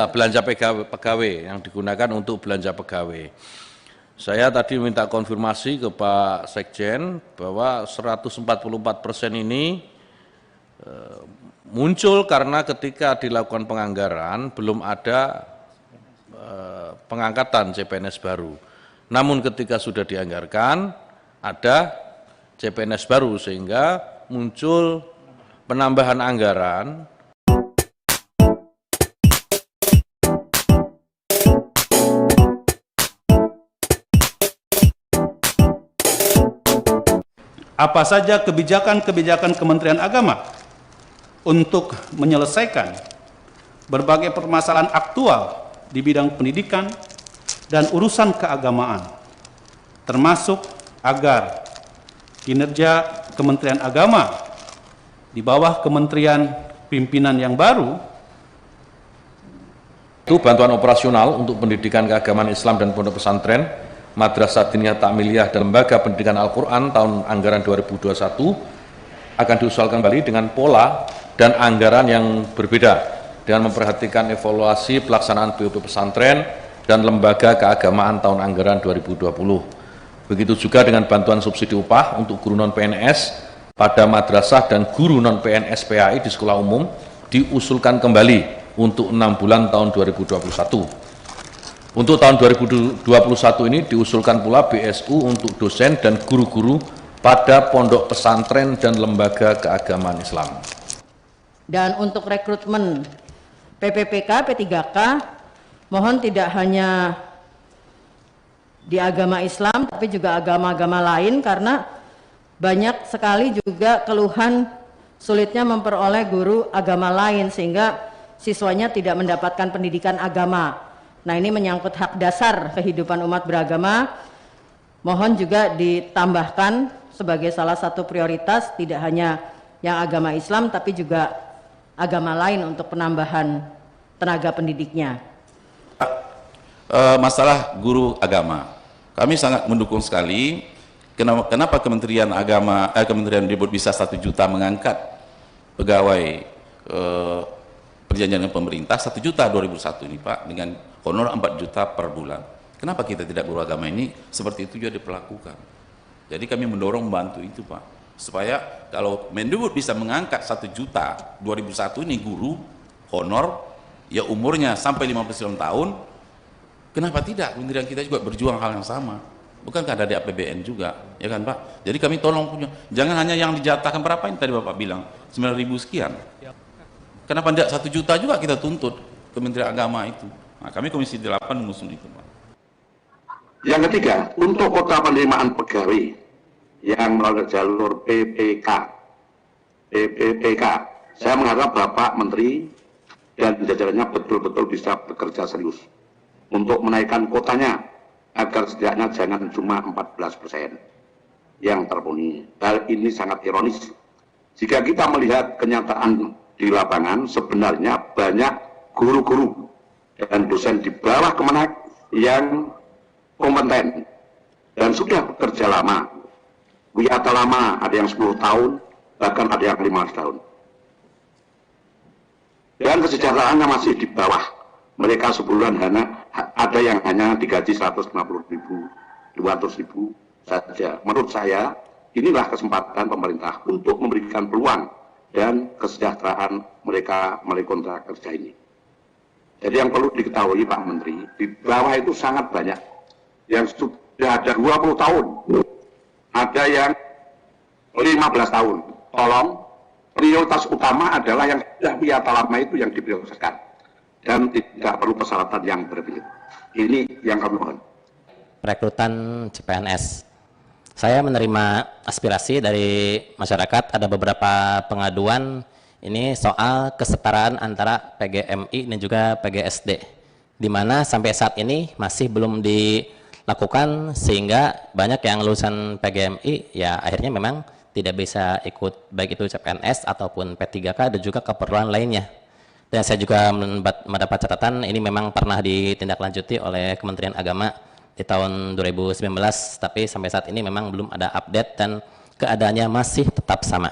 belanja pegawai yang digunakan untuk belanja pegawai. Saya tadi minta konfirmasi ke Pak Sekjen bahwa 144% ini muncul karena ketika dilakukan penganggaran belum ada pengangkatan CPNS baru. Namun ketika sudah dianggarkan ada CPNS baru sehingga muncul penambahan anggaran. Apa saja kebijakan-kebijakan Kementerian Agama untuk menyelesaikan berbagai permasalahan aktual di bidang pendidikan dan urusan keagamaan, termasuk agar kinerja Kementerian Agama di bawah Kementerian pimpinan yang baru itu bantuan operasional untuk pendidikan keagamaan Islam dan pondok pesantren, Madrasah Diniyah Ta'miliyah dan Lembaga Pendidikan Al-Quran tahun anggaran 2021 akan diusulkan kembali dengan pola dan anggaran yang berbeda dengan memperhatikan evaluasi pelaksanaan BOP pesantren dan lembaga keagamaan tahun anggaran 2020. Begitu juga dengan bantuan subsidi upah untuk guru non-PNS pada madrasah dan guru non-PNS PAI di sekolah umum diusulkan kembali untuk 6 bulan tahun 2021. Untuk tahun 2021 ini diusulkan pula BSU untuk dosen dan guru-guru pada pondok pesantren dan lembaga keagamaan Islam. Dan untuk rekrutmen PPPK, P3K, mohon tidak hanya di agama Islam, tapi juga agama-agama lain, karena banyak sekali juga keluhan sulitnya memperoleh guru agama lain, sehingga siswanya tidak mendapatkan pendidikan agama. Nah, ini menyangkut hak dasar kehidupan umat beragama. Mohon juga ditambahkan sebagai salah satu prioritas, tidak hanya yang agama Islam, tapi juga agama lain untuk penambahan tenaga pendidiknya. Masalah guru agama, kami sangat mendukung sekali. Kenapa Kementerian Agama, Kementerian Dibut bisa 1 juta mengangkat pegawai perjanjian dengan pemerintah 1 juta 2001 ini Pak, dengan honor 4 juta per bulan. Kenapa kita tidak guru agama ini seperti itu juga diperlakukan? Jadi kami mendorong membantu itu Pak, supaya kalau Mendikbud bisa mengangkat 1 juta 2001 ini guru honor, ya umurnya sampai 59 tahun, kenapa tidak kementerian kita juga berjuang hal yang sama? Bukankah ada di APBN juga, ya kan Pak? Jadi kami tolong punya, jangan hanya yang dijatahkan berapa yang tadi Bapak bilang, 9.000 sekian. Kenapa tidak 1 juta juga kita tuntut Kementerian Agama itu? Nah, kami Komisi 8 mengusung itu Pak. Yang ketiga, untuk kota penerimaan pegawai yang melalui jalur PPK, saya mengharap Bapak Menteri dan jajarannya betul-betul bisa bekerja serius untuk menaikkan kotanya agar setidaknya jangan cuma 14% yang terpenuhi. Hal ini sangat ironis jika kita melihat kenyataan di lapangan. Sebenarnya banyak guru-guru dan dosen di bawah Kemenak yang kompeten dan sudah bekerja lama, wiyata lama, ada yang 10 tahun, bahkan ada yang 15 tahun. Dan kesejahteraannya masih di bawah. Mereka sebulan ada yang hanya digaji 150.000, 200.000 saja. Menurut saya, inilah kesempatan pemerintah untuk memberikan peluang dan kesejahteraan mereka melalui kontrak kerja ini. Jadi yang perlu diketahui Pak Menteri, di bawah itu sangat banyak yang sudah ada 20 tahun, ada yang 15 tahun. Tolong, prioritas utama adalah yang sudah wiyata lama itu yang diprioritaskan dan tidak perlu persyaratan yang berlebihan. Ini yang kami mohon. Rekrutan CPNS. Saya menerima aspirasi dari masyarakat, ada beberapa pengaduan ini soal kesetaraan antara PGMI dan juga PGSD, di mana sampai saat ini masih belum dilakukan, sehingga banyak yang lulusan PGMI ya akhirnya memang tidak bisa ikut baik itu CPNS ataupun P3K dan juga keperluan lainnya. Dan saya juga mendapat catatan ini memang pernah ditindaklanjuti oleh Kementerian Agama di tahun 2019, tapi sampai saat ini memang belum ada update dan keadaannya masih tetap sama.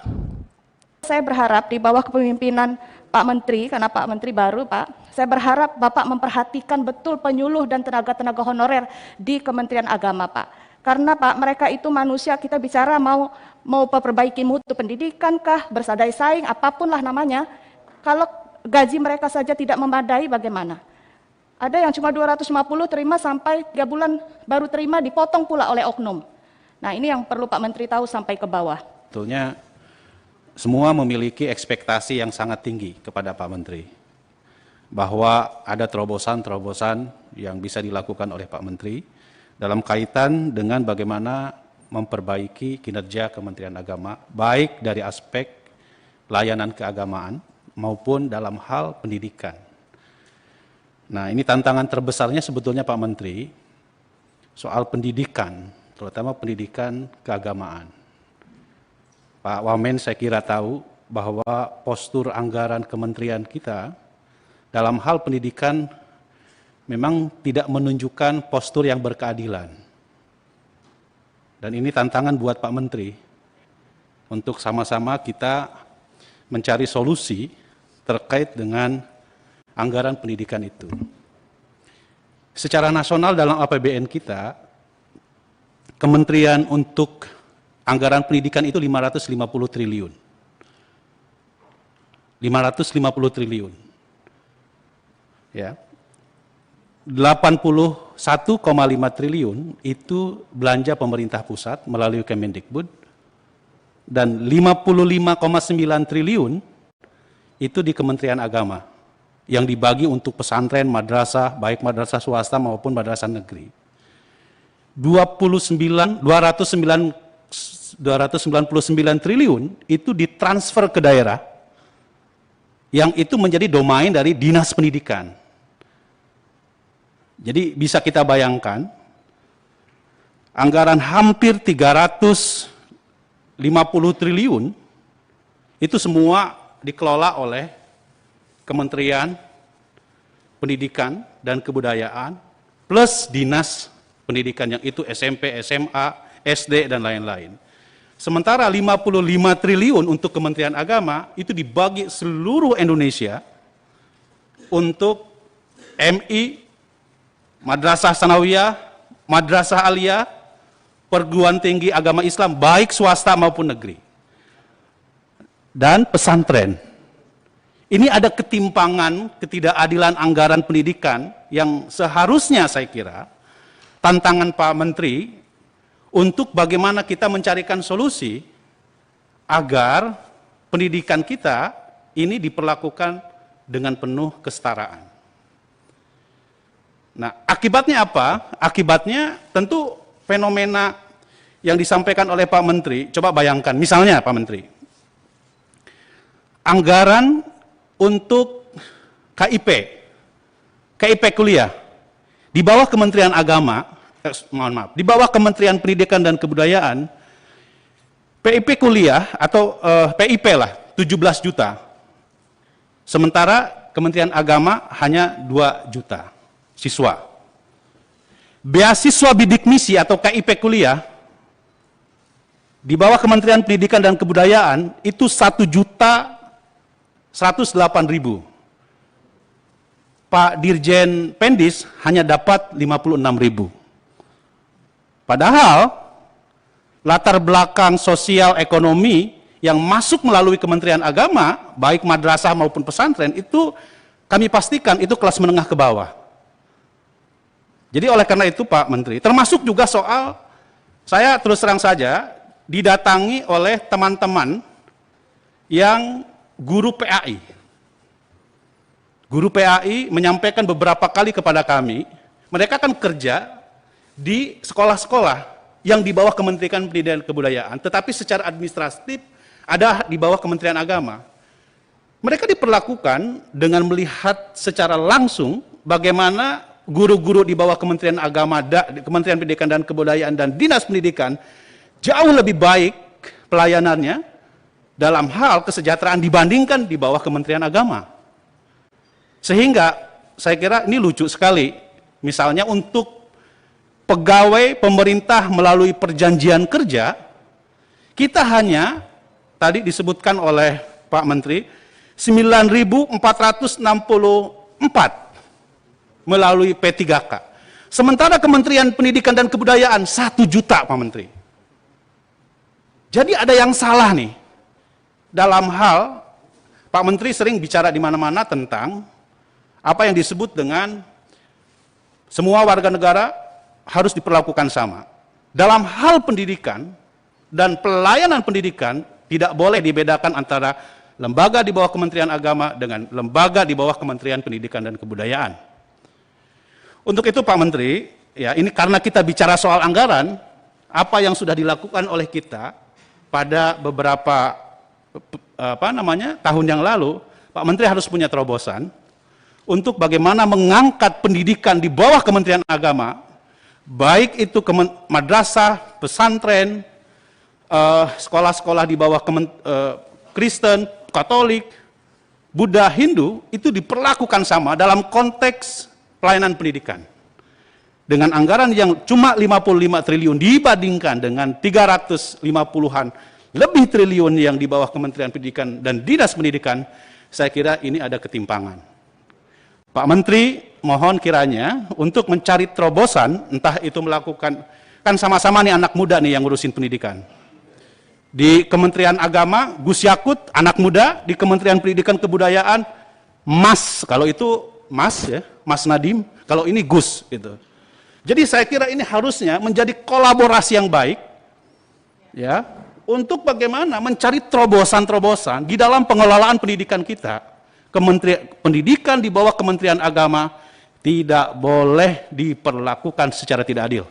Saya berharap di bawah kepemimpinan Pak Menteri, karena Pak Menteri baru Pak, saya berharap Bapak memperhatikan betul penyuluh dan tenaga-tenaga honorer di Kementerian Agama Pak. Karena Pak, mereka itu manusia, kita bicara mau perbaiki mutu pendidikan kah, bersadai saing, apapun lah namanya. Kalau gaji mereka saja tidak memadai bagaimana? Ada yang cuma 250 terima sampai 3 bulan baru terima, dipotong pula oleh oknum. Nah ini yang perlu Pak Menteri tahu sampai ke bawah. Sebetulnya semua memiliki ekspektasi yang sangat tinggi kepada Pak Menteri. Bahwa ada terobosan-terobosan yang bisa dilakukan oleh Pak Menteri dalam kaitan dengan bagaimana memperbaiki kinerja Kementerian Agama, baik dari aspek layanan keagamaan maupun dalam hal pendidikan. Nah, ini tantangan terbesarnya sebetulnya Pak Menteri, soal pendidikan, terutama pendidikan keagamaan. Pak Wamen saya kira tahu bahwa postur anggaran kementerian kita dalam hal pendidikan memang tidak menunjukkan postur yang berkeadilan. Dan ini tantangan buat Pak Menteri untuk sama-sama kita mencari solusi terkait dengan anggaran pendidikan itu. Secara nasional dalam APBN kita, kementerian untuk anggaran pendidikan itu 550 triliun. 550 triliun. Ya. 81,5 triliun itu belanja pemerintah pusat melalui Kemendikbud dan 55,9 triliun itu di Kementerian Agama yang dibagi untuk pesantren, madrasah, baik madrasah swasta maupun madrasah negeri. 299 triliun itu ditransfer ke daerah yang itu menjadi domain dari Dinas Pendidikan. Jadi bisa kita bayangkan anggaran hampir 350 triliun itu semua dikelola oleh Kementerian Pendidikan dan Kebudayaan plus Dinas Pendidikan yang itu SMP, SMA, SD dan lain-lain. Sementara 55 triliun untuk Kementerian Agama itu dibagi seluruh Indonesia untuk MI, Madrasah Sanawiyah, Madrasah Aliyah, perguruan tinggi agama Islam baik swasta maupun negeri. Dan pesantren. Ini ada ketimpangan, ketidakadilan anggaran pendidikan yang seharusnya saya kira tantangan Pak Menteri untuk bagaimana kita mencarikan solusi agar pendidikan kita ini diperlakukan dengan penuh kesetaraan. Nah, akibatnya apa? Akibatnya tentu fenomena yang disampaikan oleh Pak Menteri, coba bayangkan, misalnya Pak Menteri, anggaran untuk KIP kuliah, di bawah Kementerian Agama, di bawah Kementerian Pendidikan dan Kebudayaan, PIP kuliah atau PIP lah, 17 juta. Sementara Kementerian Agama hanya 2 juta siswa. Beasiswa bidik misi atau KIP kuliah di bawah Kementerian Pendidikan dan Kebudayaan itu 1.108.000. Pak Dirjen Pendis hanya dapat 56.000. Padahal latar belakang sosial ekonomi yang masuk melalui Kementerian Agama, baik madrasah maupun pesantren, itu kami pastikan itu kelas menengah ke bawah. Jadi oleh karena itu Pak Menteri, termasuk juga soal, saya terus terang saja, didatangi oleh teman-teman yang guru PAI. Guru PAI menyampaikan beberapa kali kepada kami, mereka kan kerja di sekolah-sekolah yang di bawah Kementerian Pendidikan dan Kebudayaan, tetapi secara administratif ada di bawah Kementerian Agama. Mereka diperlakukan dengan melihat secara langsung bagaimana guru-guru di bawah Kementerian Agama, Kementerian Pendidikan dan Kebudayaan dan Dinas Pendidikan jauh lebih baik pelayanannya dalam hal kesejahteraan dibandingkan di bawah Kementerian Agama. Sehingga saya kira ini lucu sekali. Misalnya untuk pegawai pemerintah melalui perjanjian kerja, kita hanya, tadi disebutkan oleh Pak Menteri, 9.464 melalui P3K. Sementara Kementerian Pendidikan dan Kebudayaan 1 juta, Pak Menteri. Jadi ada yang salah nih. Dalam hal, Pak Menteri sering bicara di mana-mana tentang apa yang disebut dengan semua warga negara harus diperlakukan sama. Dalam hal pendidikan dan pelayanan pendidikan tidak boleh dibedakan antara lembaga di bawah Kementerian Agama dengan lembaga di bawah Kementerian Pendidikan dan Kebudayaan. Untuk itu Pak Menteri, ya ini karena kita bicara soal anggaran, apa yang sudah dilakukan oleh kita pada beberapa tahun yang lalu, Pak Menteri harus punya terobosan untuk bagaimana mengangkat pendidikan di bawah Kementerian Agama, baik itu madrasah, pesantren, sekolah-sekolah di bawah Kristen, Katolik, Buddha, Hindu, itu diperlakukan sama dalam konteks pelayanan pendidikan. Dengan anggaran yang cuma 55 triliun dibandingkan dengan 350-an lebih triliun yang di bawah Kementerian Pendidikan dan Dinas Pendidikan, saya kira ini ada ketimpangan. Pak Menteri, mohon kiranya untuk mencari terobosan, entah itu melakukan, kan sama-sama nih anak muda nih yang ngurusin pendidikan. Di Kementerian Agama, Gus Yakut, anak muda, di Kementerian Pendidikan Kebudayaan, Mas, kalau itu Mas ya, Mas Nadiem, kalau ini Gus gitu. Jadi saya kira ini harusnya menjadi kolaborasi yang baik, ya, untuk bagaimana mencari terobosan-terobosan di dalam pengelolaan pendidikan kita. Kementerian Pendidikan di bawah Kementerian Agama tidak boleh diperlakukan secara tidak adil.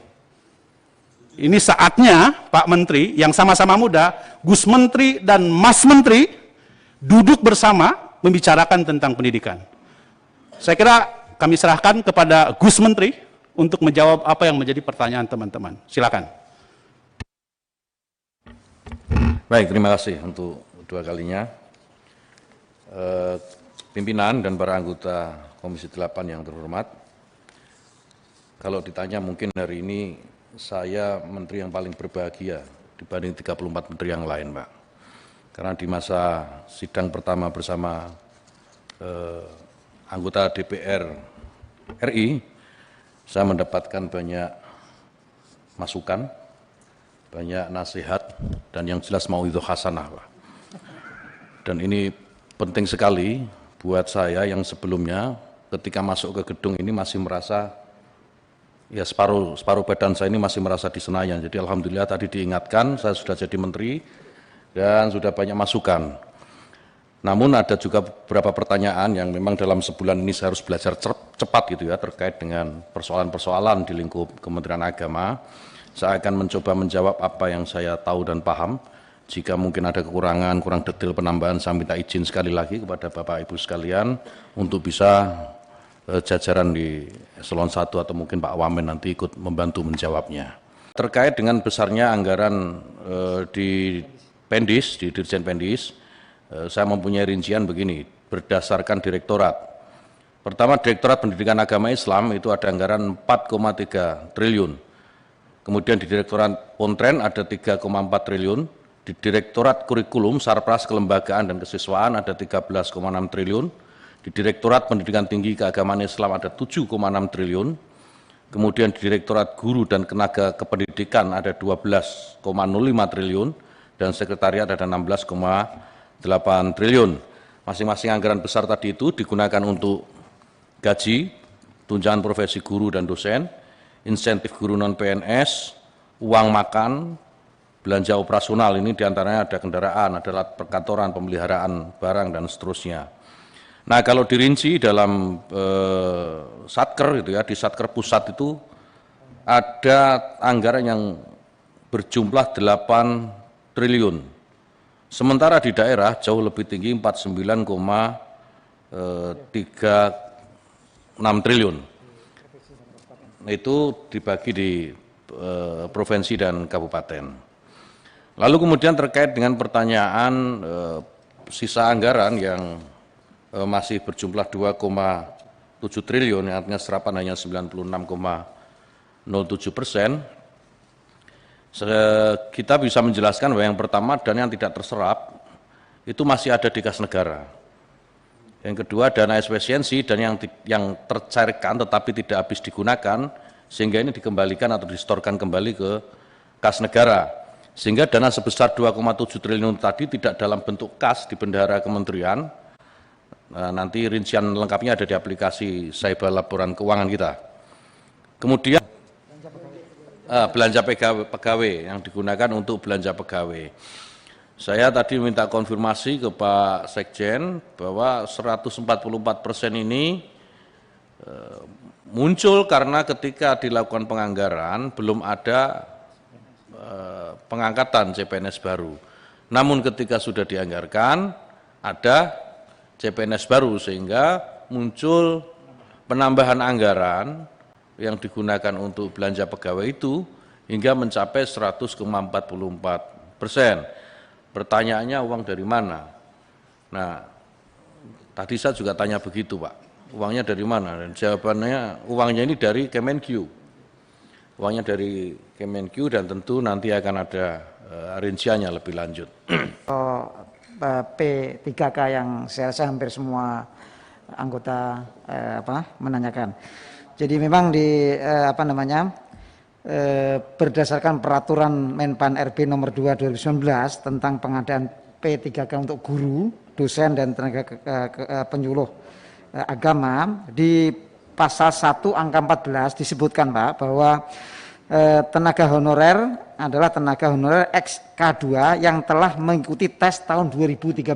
Ini saatnya Pak Menteri yang sama-sama muda, Gus Menteri dan Mas Menteri, duduk bersama membicarakan tentang pendidikan. Saya kira kami serahkan kepada Gus Menteri untuk menjawab apa yang menjadi pertanyaan teman-teman. Silakan. Baik, terima kasih untuk dua kalinya. Pimpinan dan para anggota Komisi 8 yang terhormat, kalau ditanya mungkin hari ini saya menteri yang paling berbahagia dibanding 34 menteri yang lain, Pak. Karena di masa sidang pertama bersama anggota DPR RI, saya mendapatkan banyak masukan, banyak nasihat, dan yang jelas mauidhah hasanah, Pak. Dan ini penting sekali buat saya yang sebelumnya ketika masuk ke gedung ini masih merasa, ya separuh badan saya ini masih merasa di Senayan. Jadi alhamdulillah tadi diingatkan, saya sudah jadi menteri dan sudah banyak masukan. Namun ada juga beberapa pertanyaan yang memang dalam sebulan ini saya harus belajar cepat gitu ya, terkait dengan persoalan-persoalan di lingkup Kementerian Agama. Saya akan mencoba menjawab apa yang saya tahu dan paham. Jika mungkin ada kekurangan, kurang detail penambahan, saya minta izin sekali lagi kepada Bapak Ibu sekalian untuk bisa jajaran di eselon 1 atau mungkin Pak Wamen nanti ikut membantu menjawabnya. Terkait dengan besarnya anggaran di Pendis, di Dirjen Pendis, saya mempunyai rincian begini, berdasarkan direktorat. Pertama, Direktorat Pendidikan Agama Islam itu ada anggaran 4,3 triliun. Kemudian di Direktorat Pontren ada 3,4 triliun. Di Direktorat Kurikulum, Sarpras, Kelembagaan, dan Kesiswaan ada 13,6 triliun. Di Direktorat Pendidikan Tinggi Keagamaan Islam ada 7,6 triliun. Kemudian di Direktorat Guru dan Tenaga Kependidikan ada 12,05 triliun. Dan Sekretariat ada 16,8 triliun. Masing-masing anggaran besar tadi itu digunakan untuk gaji, tunjangan profesi guru dan dosen, insentif guru non-PNS, uang makan, belanja operasional, ini diantaranya ada kendaraan, ada alat perkantoran, pemeliharaan barang, dan seterusnya. Nah, kalau dirinci dalam Satker gitu ya, di Satker Pusat itu ada anggaran yang berjumlah 8 triliun. Sementara di daerah jauh lebih tinggi 49,36 triliun. Itu dibagi di provinsi dan kabupaten. Lalu kemudian terkait dengan pertanyaan sisa anggaran yang masih berjumlah 2,7 triliun, yang artinya serapan hanya 96,07%, kita bisa menjelaskan bahwa yang pertama dan yang tidak terserap itu masih ada di kas negara. Yang kedua, dana efisiensi dan yang tercairkan tetapi tidak habis digunakan, sehingga ini dikembalikan atau distorkan kembali ke kas negara. Sehingga dana sebesar 2,7 triliun tadi tidak dalam bentuk kas di bendahara kementerian. Nanti rincian lengkapnya ada di aplikasi Cyber Laporan Keuangan kita. Kemudian belanja pegawai yang digunakan untuk belanja pegawai. Saya tadi minta konfirmasi ke Pak Sekjen bahwa 144% ini muncul karena ketika dilakukan penganggaran belum ada pengangkatan CPNS baru. Namun ketika sudah dianggarkan ada CPNS baru sehingga muncul penambahan anggaran yang digunakan untuk belanja pegawai itu hingga mencapai 100,44%. Pertanyaannya uang dari mana? Nah, tadi saya juga tanya begitu Pak, uangnya dari mana? Dan jawabannya uangnya ini dari Kemenq. Uangnya dari Kemenq dan tentu nanti akan ada rinciannya lebih lanjut. P3K yang saya rasa hampir semua anggota menanyakan. Jadi memang di berdasarkan peraturan Menpan RB nomor 2 2019 tentang pengadaan P3K untuk guru, dosen dan tenaga penyuluh agama, di pasal 1 angka 14 disebutkan Pak bahwa tenaga honorer adalah tenaga honorer K2 yang telah mengikuti tes tahun 2013.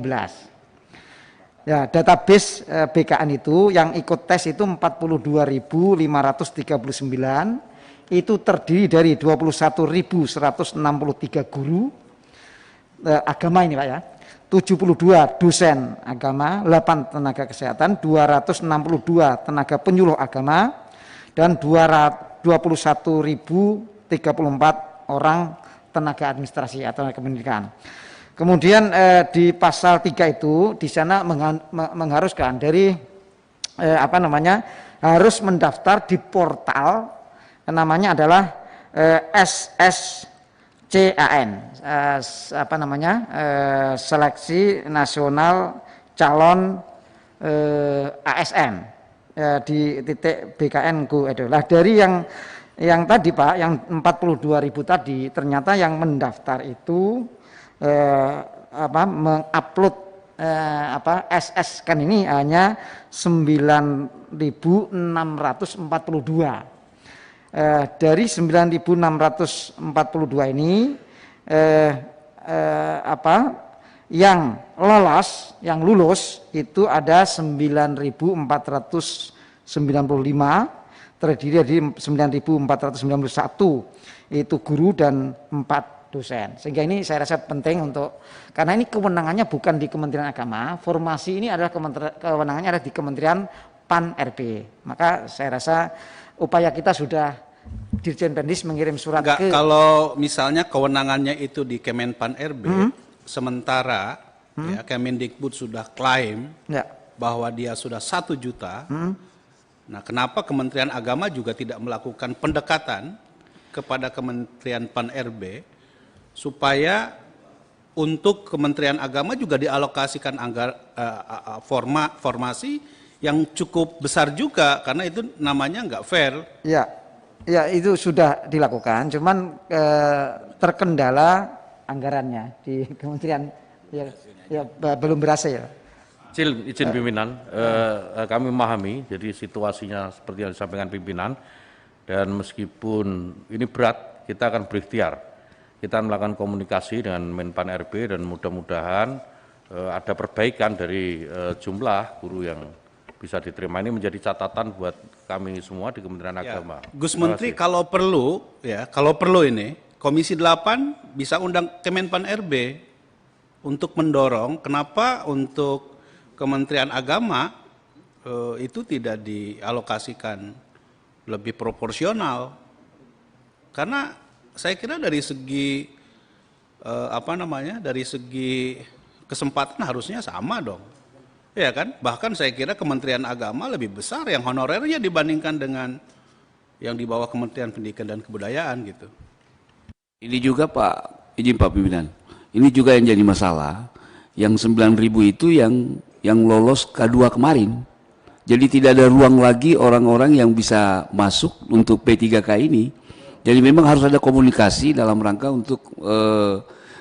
Ya, database BKN itu yang ikut tes itu 42.539, itu terdiri dari 21.163 guru agama ini Pak ya, 72 dosen agama, 8 tenaga kesehatan, 262 tenaga penyuluh agama, dan 21.034 orang tenaga administrasi atau tenaga pendidikan. Kemudian di pasal 3 itu di sana mengharuskan dari harus mendaftar di portal namanya adalah SSCAN, Seleksi Nasional Calon ASN di titik BKN Go adalah dari yang tadi Pak, yang 42.000 tadi ternyata yang mendaftar itu mengupload SS kan ini hanya 9.642. Dari 9.642 ini yang lulus itu ada 9.495, terdiri dari 9.491 itu guru dan 4 dosen. Sehingga ini saya rasa penting untuk, karena ini kewenangannya bukan di Kementerian Agama, formasi ini adalah kewenangannya ada di Kementerian PAN RB. Maka saya rasa upaya kita sudah Dirjen Pendis mengirim surat ke... Kalau misalnya kewenangannya itu di Kemenpan RB, sementara ya, Kemendikbud sudah klaim bahwa dia sudah 1 juta, nah kenapa Kementerian Agama juga tidak melakukan pendekatan kepada Kementerian PAN RB supaya untuk Kementerian Agama juga dialokasikan formasi yang cukup besar juga, karena itu namanya nggak fair. Ya itu sudah dilakukan, cuman terkendala anggarannya di kementerian belum berhasil. Izin pimpinan, kami memahami, jadi situasinya seperti yang disampaikan pimpinan, dan meskipun ini berat, kita akan berikhtiar. Kita melakukan komunikasi dengan Menpan RB dan mudah-mudahan ada perbaikan dari jumlah guru yang bisa diterima. Ini menjadi catatan buat kami semua di Kementerian Agama. Gus Menteri, kalau perlu ini Komisi 8 bisa undang Kemenpan RB untuk mendorong kenapa untuk Kementerian Agama itu tidak dialokasikan lebih proporsional. Karena saya kira dari segi dari segi kesempatan harusnya sama dong. Ya kan, bahkan saya kira Kementerian Agama lebih besar yang honorernya dibandingkan dengan yang di bawah Kementerian Pendidikan dan Kebudayaan gitu. Ini juga Pak, izin Pak Pimpinan, ini juga yang jadi masalah, yang 9.000 itu yang yang lolos K2 kemarin. Jadi tidak ada ruang lagi orang-orang yang bisa masuk untuk P3K ini. Jadi memang harus ada komunikasi dalam rangka untuk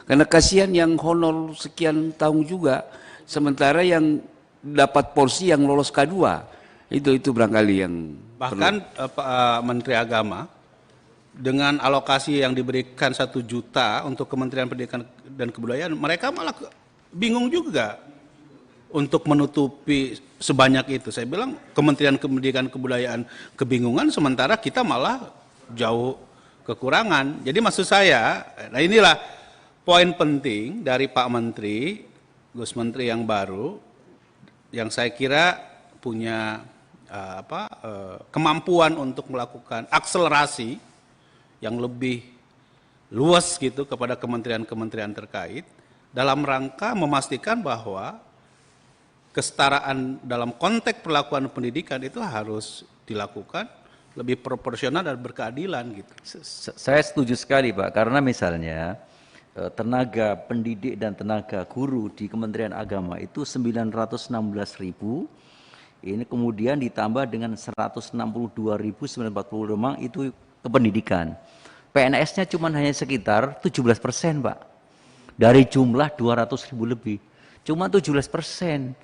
karena kasihan yang honor sekian tahun juga, sementara yang dapat porsi yang lolos K2 itu barangkali yang bahkan Pak Menteri Agama dengan alokasi yang diberikan 1 juta untuk Kementerian Pendidikan dan Kebudayaan, mereka malah bingung juga untuk menutupi sebanyak itu. Saya bilang Kementerian Pendidikan Kebudayaan kebingungan, sementara kita malah jauh kekurangan. Jadi maksud saya, nah inilah poin penting dari Pak Menteri, Gus Menteri yang baru, yang saya kira punya kemampuan untuk melakukan akselerasi yang lebih luas gitu kepada kementerian-kementerian terkait dalam rangka memastikan bahwa kesetaraan dalam konteks perlakuan pendidikan itu harus dilakukan lebih proporsional dan berkeadilan gitu. Saya setuju sekali Pak, karena misalnya tenaga pendidik dan tenaga guru di Kementerian Agama itu 916.000, ini kemudian ditambah dengan 162.945 itu ke pendidikan. PNS-nya cuma hanya sekitar 17% Pak, dari jumlah 200.000 lebih, cuma 17%.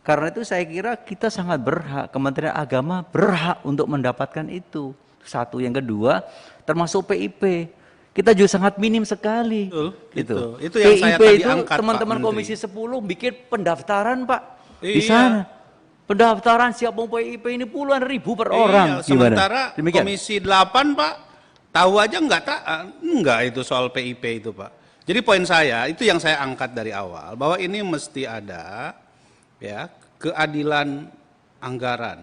Karena itu saya kira kita sangat berhak, Kementerian Agama berhak untuk mendapatkan itu. Satu, yang kedua, termasuk PIP. Kita juga sangat minim sekali. Betul, itu yang saya tadi angkat, teman-teman Pak Komisi 10 bikin pendaftaran Pak iya. di sana. Pendaftaran siap mau PIP ini puluhan ribu per orang. Sementara Komisi 8 Pak tahu aja enggak itu soal PIP itu Pak. Jadi poin saya itu yang saya angkat dari awal, bahwa ini mesti ada ya keadilan anggaran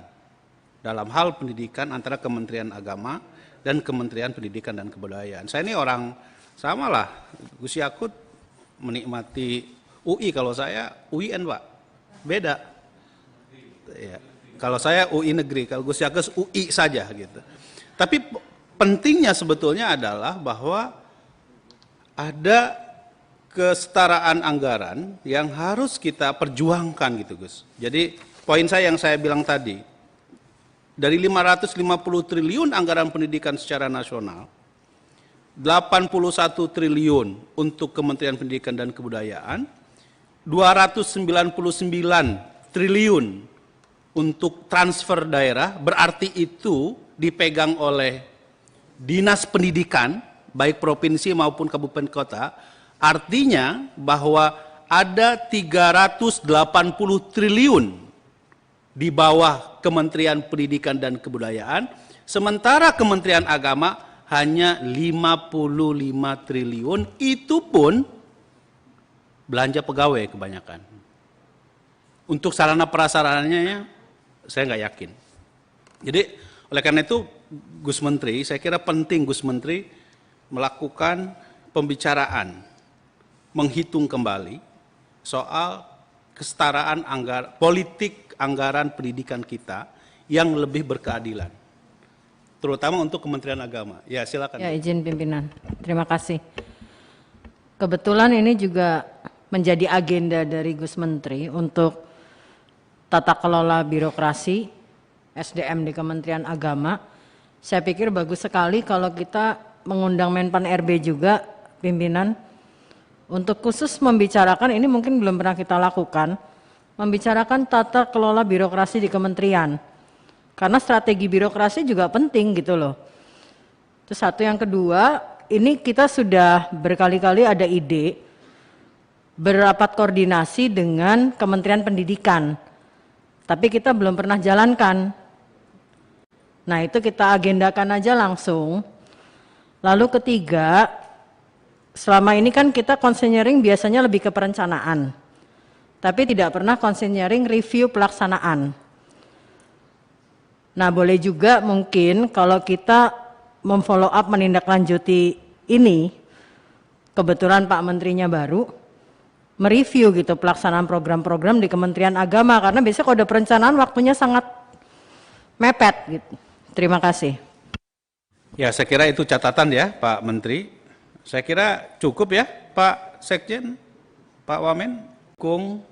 dalam hal pendidikan antara Kementerian Agama dan Kementerian Pendidikan dan Kebudayaan. Saya ini orang samalah, Gus Yakut menikmati UI, kalau saya UIN Pak, beda. Ya. Kalau saya UI negeri, kalau Gus Yakut UI saja gitu. Tapi pentingnya sebetulnya adalah bahwa ada kesetaraan anggaran yang harus kita perjuangkan gitu Gus. Jadi poin saya yang saya bilang tadi, dari 550 triliun anggaran pendidikan secara nasional, 81 triliun untuk Kementerian Pendidikan dan Kebudayaan, 299 triliun untuk transfer daerah, berarti itu dipegang oleh Dinas Pendidikan, baik provinsi maupun kabupaten kota. Artinya bahwa ada 380 triliun di bawah Kementerian Pendidikan dan Kebudayaan, sementara Kementerian Agama hanya 55 triliun, itu pun belanja pegawai kebanyakan. Untuk sarana prasarananya saya nggak yakin. Jadi oleh karena itu Gus Menteri, saya kira penting Gus Menteri melakukan pembicaraan, menghitung kembali soal kesetaraan politik anggaran pendidikan kita yang lebih berkeadilan, terutama untuk Kementerian Agama. Ya silakan. Ya izin pimpinan, terima kasih. Kebetulan ini juga menjadi agenda dari Gus Menteri untuk tata kelola birokrasi SDM di Kementerian Agama. Saya pikir bagus sekali kalau kita mengundang Menpan RB juga, pimpinan, untuk khusus membicarakan, ini mungkin belum pernah kita lakukan, membicarakan tata kelola birokrasi di kementerian. Karena strategi birokrasi juga penting gitu loh. Terus satu, yang kedua, ini kita sudah berkali-kali ada ide berapat koordinasi dengan Kementerian Pendidikan, tapi kita belum pernah jalankan. Nah itu kita agendakan aja langsung. Lalu ketiga, selama ini kan kita konseling biasanya lebih ke perencanaan, tapi tidak pernah konseling review pelaksanaan. Nah boleh juga mungkin kalau kita memfollow up menindaklanjuti ini, kebetulan Pak Menterinya baru, mereview gitu pelaksanaan program-program di Kementerian Agama, karena biasanya kalau ada perencanaan waktunya sangat mepet gitu. Terima kasih. Ya saya kira itu catatan ya Pak Menteri. Saya kira cukup ya Pak Sekjen, Pak Wamen, dukung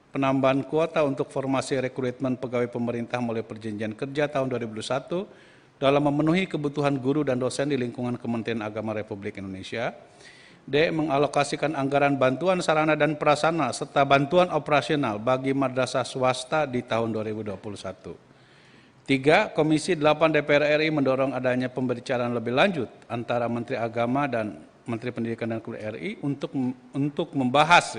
penambahan kuota untuk formasi rekrutmen pegawai pemerintah melalui perjanjian kerja tahun 2021 dalam memenuhi kebutuhan guru dan dosen di lingkungan Kementerian Agama Republik Indonesia. D. Mengalokasikan anggaran bantuan sarana dan prasarana serta bantuan operasional bagi madrasah swasta di tahun 2021. 3. Komisi 8 DPR RI mendorong adanya pembicaraan lebih lanjut antara Menteri Agama dan Menteri Pendidikan dan Kebudayaan RI untuk membahas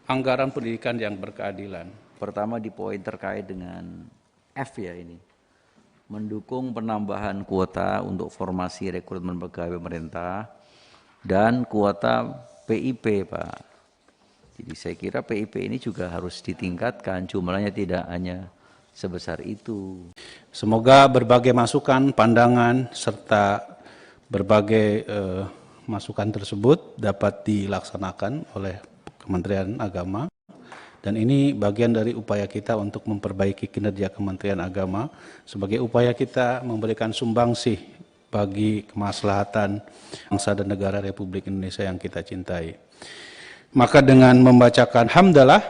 anggaran pendidikan yang berkeadilan. Pertama di poin terkait dengan F ini, mendukung penambahan kuota untuk formasi rekrutmen pegawai pemerintah dan kuota PIP, Pak. Jadi saya kira PIP ini juga harus ditingkatkan, jumlahnya tidak hanya sebesar itu. Semoga berbagai masukan, pandangan, serta berbagai masukan tersebut dapat dilaksanakan oleh Kementerian Agama, dan ini bagian dari upaya kita untuk memperbaiki kinerja Kementerian Agama sebagai upaya kita memberikan sumbangsih bagi kemaslahatan bangsa dan negara Republik Indonesia yang kita cintai. Maka dengan membacakan hamdalah,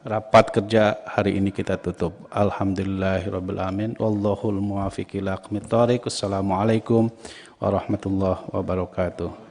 rapat kerja hari ini kita tutup. Alhamdulillahirabbil alamin. Wallahul muwaffiq ila aqwamit thoriq. Wassalamualaikum warahmatullahi wabarakatuh.